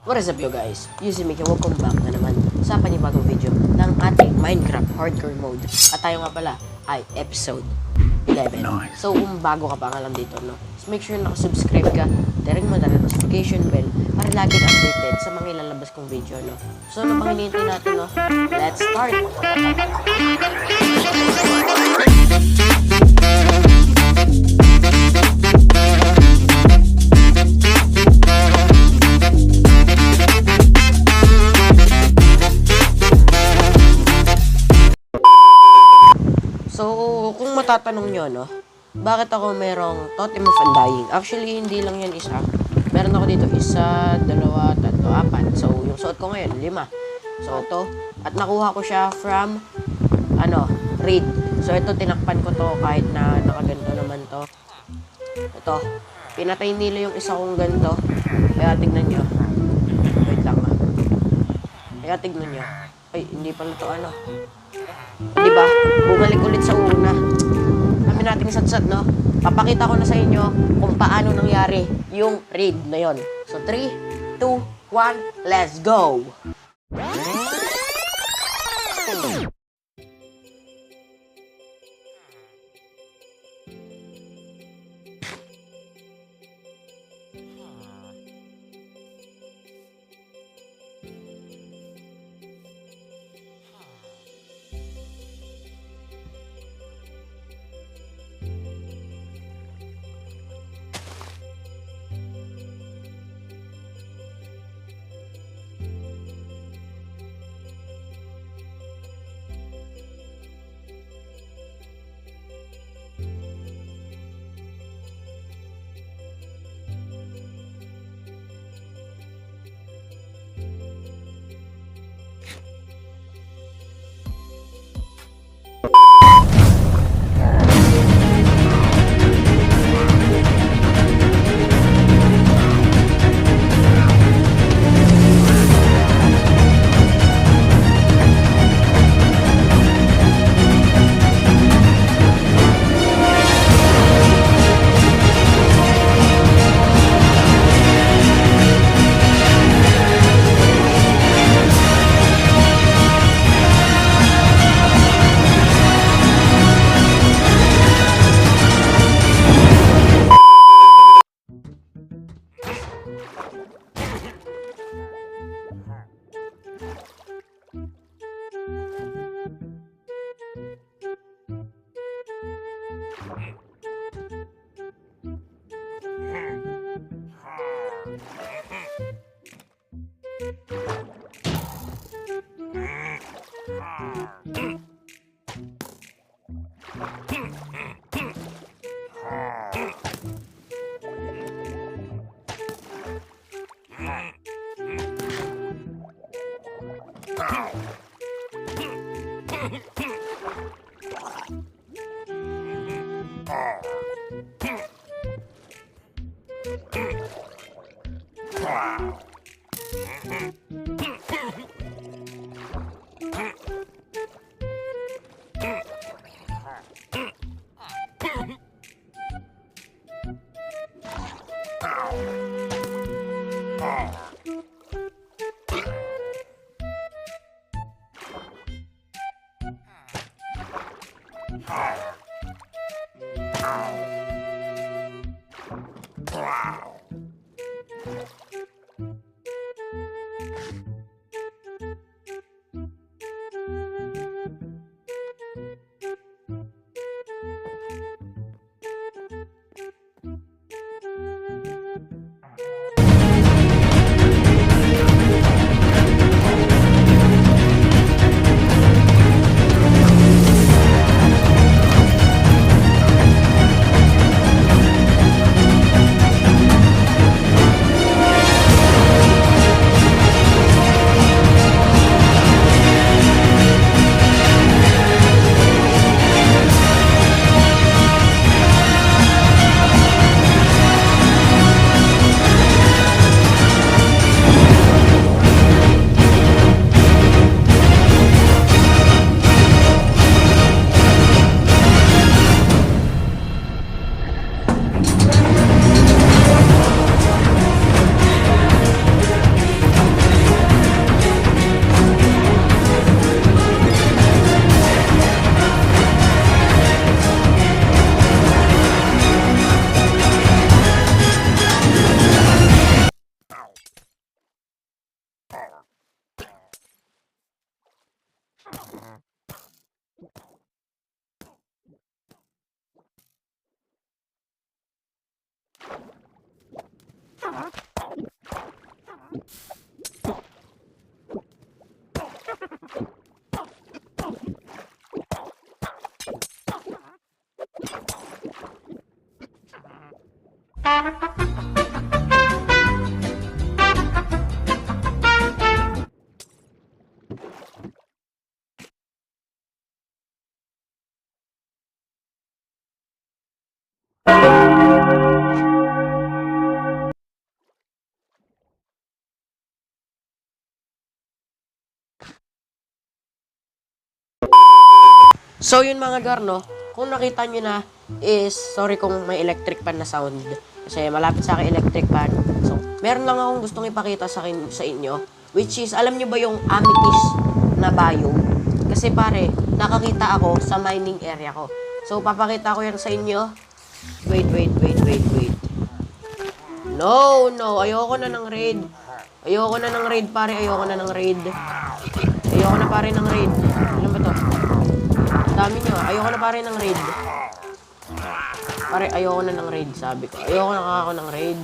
What is up yo guys? Yuzi Miki, welcome back na naman sa panibagong video ng ating Minecraft Hardcore Mode. At tayo nga pala ay episode 11. Nice. So kung bago ka pa nga lang dito, no? So make sure nakasubscribe ka, direct mo na notification bell para lagi ka updated sa mga ilalabas kong video, no? So ano pang hinihintay natin, no? Let's start! So, kung matatanong nyo, no, bakit ako merong Totem of Undying? Actually, hindi lang yan isa. Meron ako dito isa, dalawa, tatlo, apat. So, yung suot ko ngayon, 5. So, ito. At nakuha ko siya from, Reed. So, ito, tinakpan ko to kahit na nakaganto naman to. Ito. Pinatay nila yung isa kong ganto. Kaya, tignan nyo. Wait lang, Kaya, tignan nyo. Ay, hindi pala to, Diba? Bumalik ulit sa una. Kami nating satsat, no? Papakita ko na sa inyo kung paano nangyari yung raid na yon. So, 3, 2, 1, let's go! Wow. So yun mga gar, no? Kung nakita nyo na is, sorry kung may electric pan na sound. Kasi malapit sa akin electric pan. So, meron lang akong gustong ipakita sa inyo. Which is, alam nyo ba yung amethyst na biome? Kasi pare, nakakita ako sa mining area ko. So, papakita ko yan sa inyo. Wait. No. Ayoko na ng raid. Ayoko na ng raid, pare. Ayoko na pare ng raid. Ano ba to? Dami nyo. Ayoko na pare ng raid. Pare, ayoko na ng raid, sabi ko. Ayoko na ako ng raid.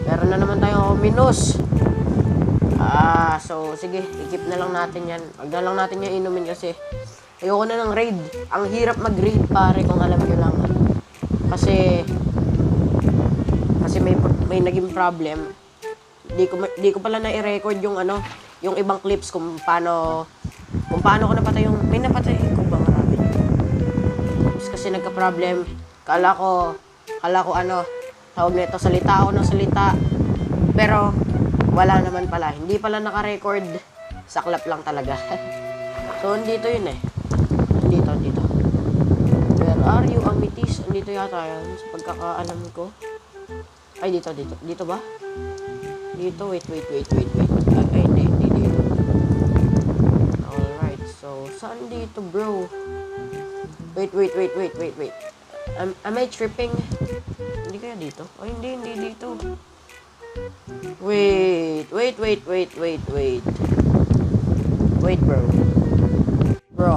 Meron na naman tayong minus. So, sige. I-keep na lang natin yan. Huwag na lang natin yan inumin kasi ayoko na ng raid. Ang hirap mag-raid, pare, kung alam nyo lang. Kasi may naging problem. Di ko pala na-i-record yung yung ibang clips kung paano ko napatay yung may napatay ko ba marami. Kasi nagka-problem. Kala ko tawag nito, salita ako ng salita. Pero wala naman pala. Hindi pala naka-record. Saklap lang talaga. So, andito yun eh. Andito. Where are you, amethyst? Andito yata yan. Sa pagkakaalam ko. Ay, dito. Dito ba? Dito, wait. Ay, hindi dito. Alright, so, saan dito, bro? Wait. Am I tripping? Hindi kaya dito? Ay, hindi dito. Wait, bro. Bro,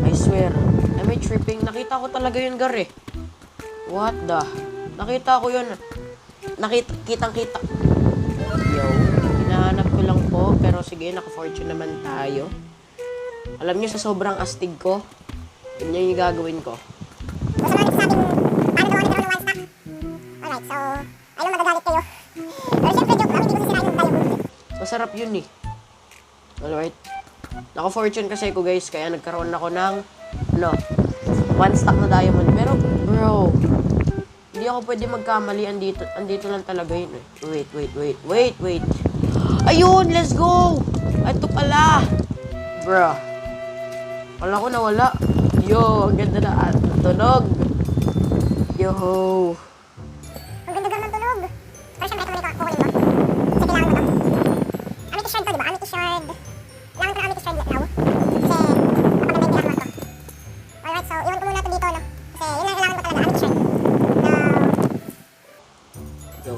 I swear. Am I tripping? Nakita ko talaga yun, gar eh. What the? Nakita ko yun. Kitang-kita. Yo, hinahanap ko lang po. Pero sige, naka-fortune naman tayo. Alam nyo, sa sobrang astig ko, yun yung gagawin ko. Alright, so, ayun magagalit kayo. Pero syempre, joke lang, hindi ko sisirain yung diamond. Masarap yun eh. Alright. Naka-fortune kasi ko guys, kaya nagkaroon ako ng, 1 stack na diamond. Pero, bro, hindi ako pwede magkamali. Andito lang talaga yun eh. Wait. Ayun, let's go! Ito pala. Bro. Wala ko nawala. Yo, ang ganda na tunog. Yo. Ang ganda ng tunog. Pero syempre, ito kukunin mo. Kasi kailangan mo to. Amethyst shard to, diba? Amethyst shard. Kailangan ko ng amethyst shard now. Kasi, maganda yung kailangan mo to. Alright, so, iwan ko muna to dito, no? Kasi, yun lang kailangan mo talaga, amethyst shard. Go.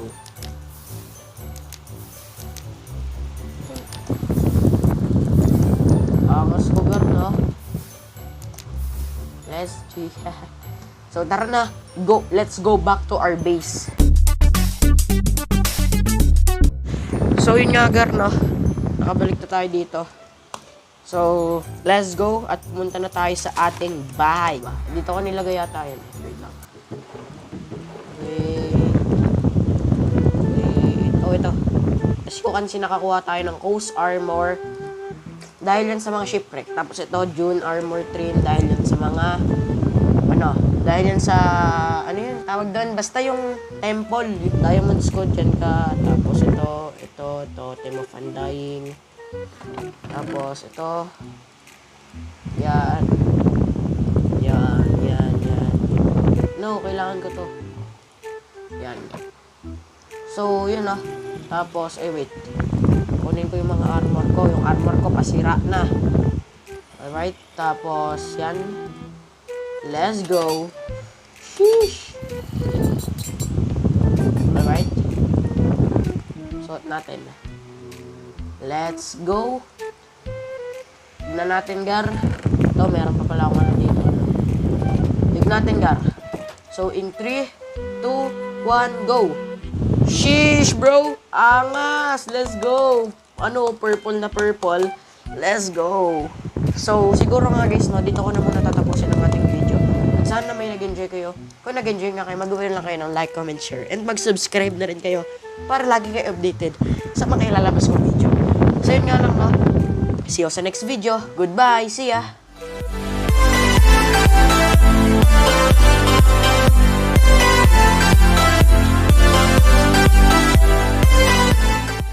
Mas kugar, no? So, tara na. Let's go back to our base. So, yun nga, gar, no? Nakabalik na tayo dito. So, let's go at pumunta na tayo sa ating bahay. Dito ko nilagay yata yun. Wait lang. Ito. Kasi ko kasi nakakuha tayo ng Coast Armor. Dahil yan sa mga shipwreck. Tapos ito, June Armor Train. Dahil yan sa mga, dahil yan sa, yun, tawag doon. Basta yung temple, yung Diamond Squad, dyan ka. Tapos ito, Totem of Undying. Tapos ito, yan. No, kailangan ko to. Yan. So, yun Tapos, wait. Kunin ko yung mga armor ko. Yung armor ko pasira na. Alright. Tapos, yan. Let's go. Sheesh. Alright. Suot natin. Let's go. Tignan natin, gar. Ito, meron pa pala akong dito. Tignan natin, gar. So, in 3, 2, 1, go. Sheesh, bro! Angas! Let's go! Ano, purple na purple. Let's go! So, siguro nga guys, no, dito ko na muna tatapusin ang ating video. At sana may nag-enjoy kayo. Kung nag-enjoy nga kayo, mag-uwi lang kayo ng like, comment, share. And mag-subscribe na rin kayo para lagi kayo updated sa mga ilalabas kong video. So, yun nga lang, no? See you sa next video. Goodbye! See ya!